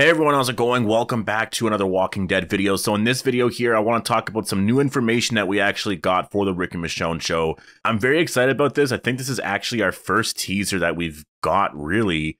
Hey everyone, how's it going? Welcome back to another Walking Dead video. So in this video here, I want to talk about some new information that we actually got for the Rick and Michonne show. I'm very excited about this. I think this is actually our first teaser that we've got really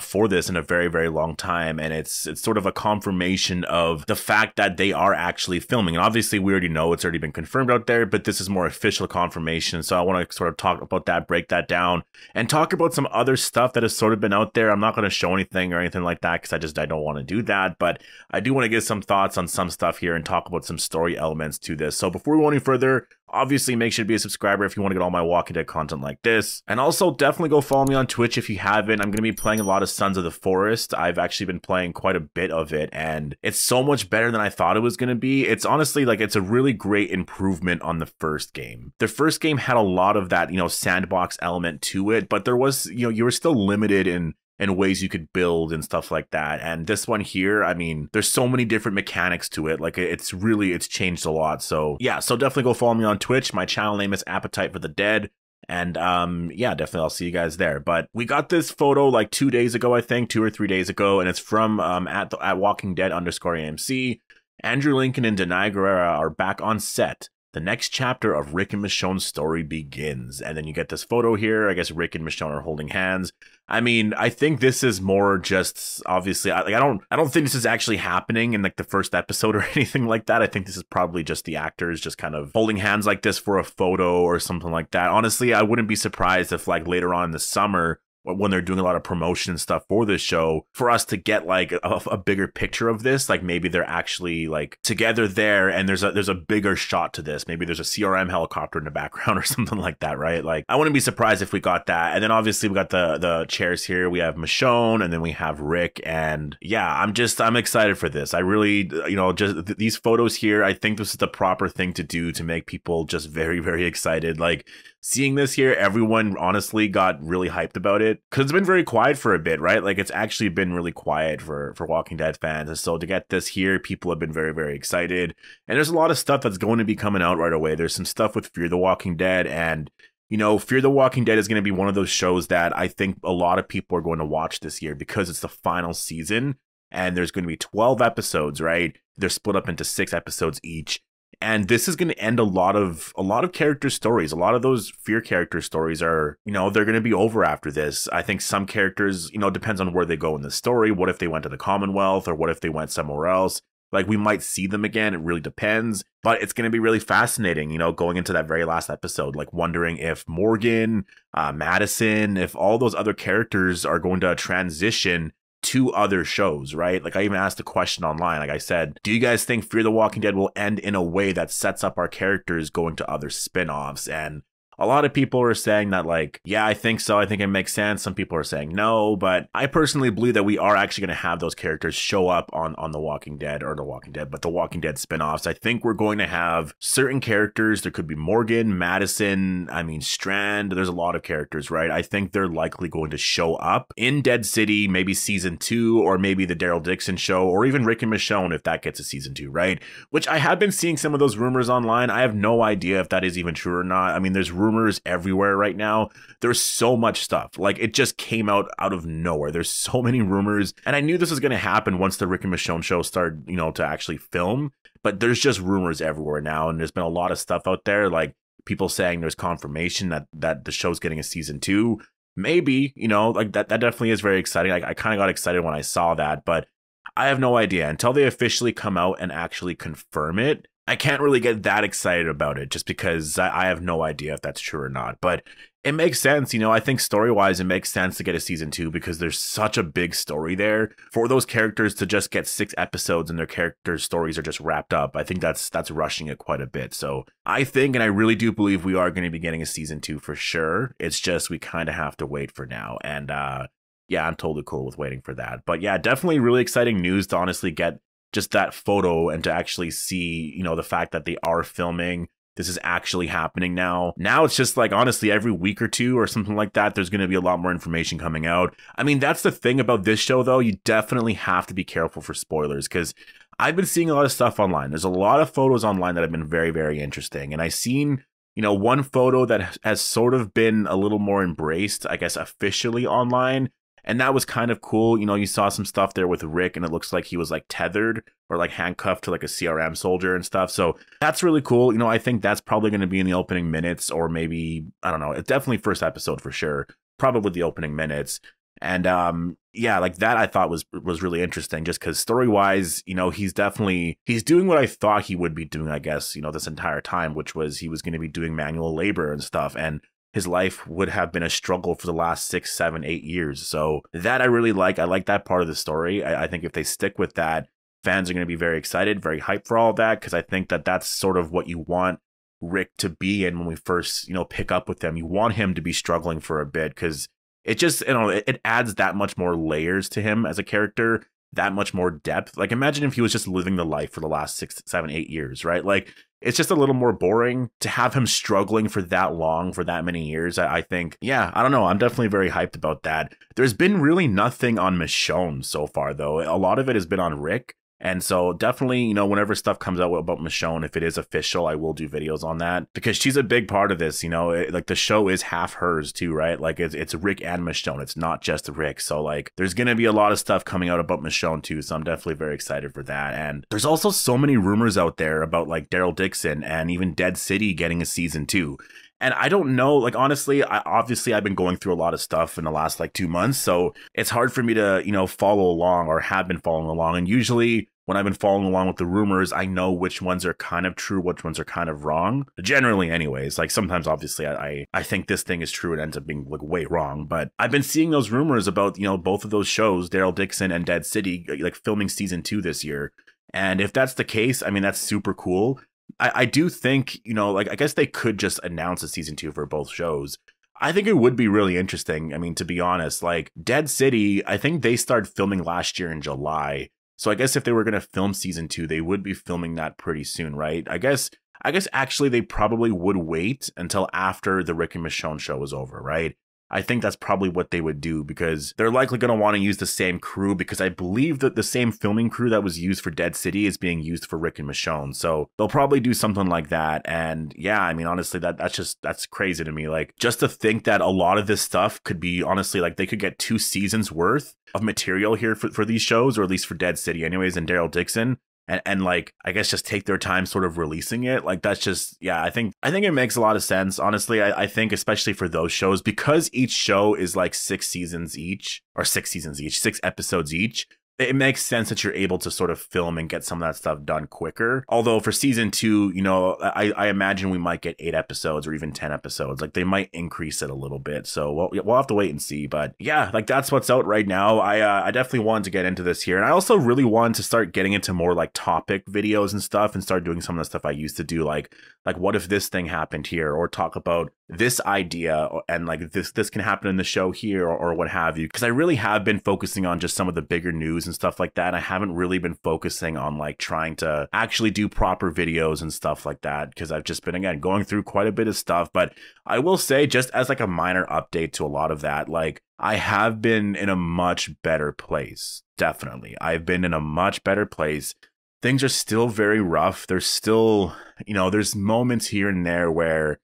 for this in a very, very long time. And it's sort of a confirmation of the fact that they are actually filming. And obviously we already know it's already been confirmed out there, but this is more official confirmation. So I want to sort of talk about that, break that down, and talk about some other stuff that has sort of been out there. I'm not going to show anything or anything like that because I don't want to do that, but I do want to give some thoughts on some stuff here and talk about some story elements to this. So before we go any further, obviously make sure to be a subscriber if you want to get all my Walking Dead content like this. And also definitely go follow me on Twitch if you haven't. I'm going to be playing a lot of Sons of the Forest. I've actually been playing quite a bit of it, and it's so much better than I thought it was going to be. It's honestly like, it's a really great improvement on the first game. The first game had a lot of that, sandbox element to it, but there was, you were still limited in ways you could build and stuff like that. And this one here, I mean, there's so many different mechanics to it. Like it's changed a lot. So yeah, so definitely go follow me on Twitch. My channel name is Appetite for the Dead. And yeah, definitely I'll see you guys there. But we got this photo like 2 days ago, I think 2 or 3 days ago, and it's from at Walking Dead _AMC. Andrew Lincoln and Denai Guerrera are back on set. The next chapter of Rick and Michonne's story begins. And then you get this photo here. I guess Rick and Michonne are holding hands. I mean, I think this is more just, obviously, I don't think this is actually happening in like the first episode or anything like that. I think this is probably just the actors just kind of holding hands like this for a photo or something like that. Honestly, I wouldn't be surprised if like later on in the summer, when they're doing a lot of promotion and stuff for this show, for us to get like a bigger picture of this, like maybe they're actually like together there and there's a bigger shot to this. Maybe there's a CRM helicopter in the background or something like that, right? Like I wouldn't be surprised if we got that. And then obviously we got the chairs here. We have Michonne and then we have Rick. And yeah, I'm excited for this. I really, just these photos here, I think this is the proper thing to do to make people just very, very excited. Like seeing this here, everyone honestly got really hyped about it because it's been very quiet for a bit, right? Like it's actually been really quiet for Walking Dead fans. And so to get this here, people have been very, very excited. And there's a lot of stuff that's going to be coming out right away. There's some stuff with Fear the Walking Dead, and Fear the Walking Dead is going to be one of those shows that I think a lot of people are going to watch this year because it's the final season and there's going to be 12 episodes, right? They're split up into 6 episodes each. And this is going to end a lot of character stories. A lot of those Fear character stories are, they're going to be over after this. I think some characters, depends on where they go in the story. What if they went to the Commonwealth, or what if they went somewhere else? Like we might see them again. It really depends. But it's going to be really fascinating, going into that very last episode, like wondering if Morgan, Madison, if all those other characters are going to transition to other shows, right? Like I even asked a question online. Like I said, do you guys think Fear the Walking Dead will end in a way that sets up our characters going to other spin-offs? And a lot of people are saying that like, yeah, I think so. I think it makes sense. Some people are saying no, but I personally believe that we are actually going to have those characters show up on The Walking Dead, or The Walking Dead, but The Walking Dead spinoffs. I think we're going to have certain characters. There could be Morgan, Madison, Strand. There's a lot of characters, right? I think they're likely going to show up in Dead City, maybe season 2, or maybe the Daryl Dixon show, or even Rick and Michonne if that gets a season 2, right? Which I have been seeing some of those rumors online. I have no idea if that is even true or not. There's rumors everywhere right now. There's so much stuff. Like it just came out of nowhere. There's so many rumors, and I knew this was going to happen once the Rick and Michonne show started, to actually film. But there's just rumors everywhere now, and there's been a lot of stuff out there, like people saying there's confirmation that the show's getting a season 2. Maybe, like that definitely is very exciting. Like I kind of got excited when I saw that, but I have no idea until they officially come out and actually confirm it. I can't really get that excited about it just because I have no idea if that's true or not. But it makes sense. I think story-wise, it makes sense to get a season 2 because there's such a big story there. For those characters to just get 6 episodes and their character stories are just wrapped up, I think that's rushing it quite a bit. So I think, and I really do believe, we are going to be getting a season 2 for sure. It's just we kind of have to wait for now. And yeah, I'm totally cool with waiting for that. But yeah, definitely really exciting news to honestly get just that photo and to actually see, the fact that they are filming. This is actually happening now. Now it's just like, honestly, every week or 2 or something like that, there's going to be a lot more information coming out. That's the thing about this show, though. You definitely have to be careful for spoilers because I've been seeing a lot of stuff online. There's a lot of photos online that have been very, very interesting. And I've seen, one photo that has sort of been a little more embraced, I guess, officially online. And that was kind of cool. You know, you saw some stuff there with Rick, and it looks like he was like tethered or like handcuffed to like a CRM soldier and stuff. So that's really cool. You know, I think that's probably going to be in the opening minutes, or maybe, I don't know, it's definitely first episode for sure. Probably the opening minutes. And yeah, like that I thought was really interesting, just because story-wise, you know, he's doing what I thought he would be doing, I guess, you know, this entire time, which was he was going to be doing manual labor and stuff. And his life would have been a struggle for the last 6, 7, 8 years. So that I really like. I like that part of the story. I think if they stick with that, fans are going to be very excited, very hyped for all of that, because I think that that's sort of what you want Rick to be in when we first, you know, pick up with him. You want him to be struggling for a bit, because it just, you know, it adds that much more layers to him as a character, that much more depth. Like, imagine if he was just living the life for the last 6, 7, 8 years, right? Like, it's just a little more boring to have him struggling for that long, for that many years. I think, yeah, I don't know. I'm definitely very hyped about that. There's been really nothing on Michonne so far, though. A lot of it has been on Rick. And so definitely, you know, whenever stuff comes out about Michonne, if it is official, I will do videos on that, because she's a big part of this. You know, like the show is half hers too, right? Like it's Rick and Michonne. It's not just Rick. So like there's going to be a lot of stuff coming out about Michonne too. So I'm definitely very excited for that. And there's also so many rumors out there about like Daryl Dixon and even Dead City getting a season 2. And I don't know, like, honestly, I've been going through a lot of stuff in the last like 2 months. So it's hard for me to, you know, follow along, or have been following along. And usually when I've been following along with the rumors, I know which ones are kind of true, which ones are kind of wrong. Generally, anyways. Like sometimes, obviously, I think this thing is true and ends up being like way wrong. But I've been seeing those rumors about, you know, both of those shows, Daryl Dixon and Dead City, like filming season 2 this year. And if that's the case, I mean, that's super cool. I do think, you know, like, I guess they could just announce a season 2 for both shows. I think it would be really interesting. I mean, to be honest, like Dead City, I think they started filming last year in July. So I guess if they were going to film season 2, they would be filming that pretty soon, right? I guess actually they probably would wait until after the Rick and Michonne show was over, right? I think that's probably what they would do, because they're likely going to want to use the same crew, because I believe that the same filming crew that was used for Dead City is being used for Rick and Michonne. So they'll probably do something like that. And yeah, I mean, honestly, that's crazy to me. Like, just to think that a lot of this stuff could be, honestly, like they could get 2 seasons worth of material here for these shows, or at least for Dead City anyways, and Daryl Dixon. And like, I guess just take their time sort of releasing it. Like, that's just, yeah, I think it makes a lot of sense. Honestly, I think especially for those shows, because each show is like 6 seasons each, or 6 episodes each. It makes sense that you're able to sort of film and get some of that stuff done quicker. Although for season 2, you know, I imagine we might get 8 episodes or even 10 episodes. Like, they might increase it a little bit. So we'll have to wait and see. But yeah, like, that's what's out right now. I definitely wanted to get into this here. And I also really wanted to start getting into more like topic videos and stuff, and start doing some of the stuff I used to do. Like what if this thing happened here, or talk about this idea, and like this can happen in the show here, or what have you. Because I really have been focusing on just some of the bigger news and stuff like that. And I haven't really been focusing on like trying to actually do proper videos and stuff like that, because I've just been, again, going through quite a bit of stuff. But I will say, just as like a minor update to a lot of that, like, I have been in a much better place. Definitely. I've been in a much better place. Things are still very rough. There's still, you know, there's moments here and there where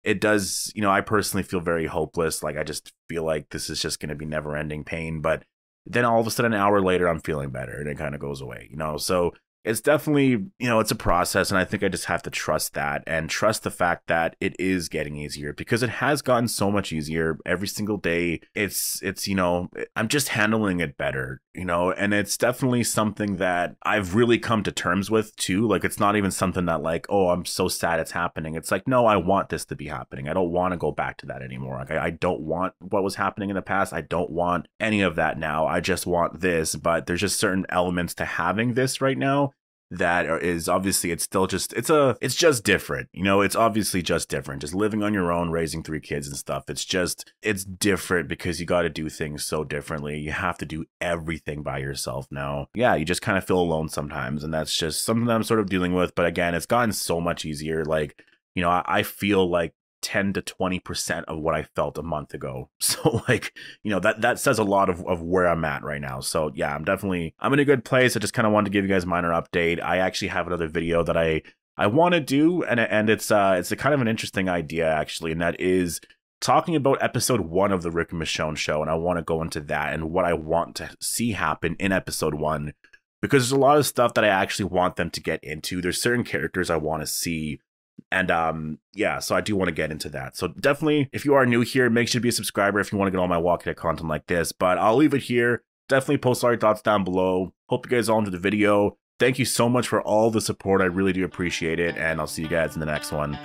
it does, you know, I personally feel very hopeless. Like, I just feel like this is just going to be never ending pain. But then all of a sudden, an hour later, I'm feeling better, and it kind of goes away, you know? So it's definitely, you know, it's a process. And I think I just have to trust that, and trust the fact that it is getting easier, because it has gotten so much easier every single day. It's, you know, I'm just handling it better, you know, and it's definitely something that I've really come to terms with too. Like, it's not even something that like, oh, I'm so sad it's happening. It's like, no, I want this to be happening. I don't want to go back to that anymore. Like, I don't want what was happening in the past. I don't want any of that now. I just want this. But there's just certain elements to having this right now that is, obviously, it's still just, it's just different, you know. It's obviously just different, just living on your own, raising 3 kids and stuff. It's different, because you got to do things so differently. You have to do everything by yourself now. Yeah, you just kind of feel alone sometimes, and that's just something that I'm sort of dealing with. But again, it's gotten so much easier. Like, you know, I feel like 10 to 20% of what I felt a month ago. So like, you know, that says a lot of where I'm at right now. So yeah, I'm in a good place. I just kind of wanted to give you guys a minor update. I actually have another video that I want to do, and it's a kind of an interesting idea, actually, and that is talking about episode 1 of the Rick and Michonne show, and I want to go into that and what I want to see happen in episode 1, because there's a lot of stuff that I actually want them to get into. There's certain characters I want to see, and yeah, so I do want to get into that. So definitely, if you are new here, make sure to be a subscriber if you want to get all my Walking Dead content like this. But I'll leave it here. Definitely post all your thoughts down below. Hope you guys all enjoyed the video. Thank you so much for all the support. I really do appreciate it, and I'll see you guys in the next one.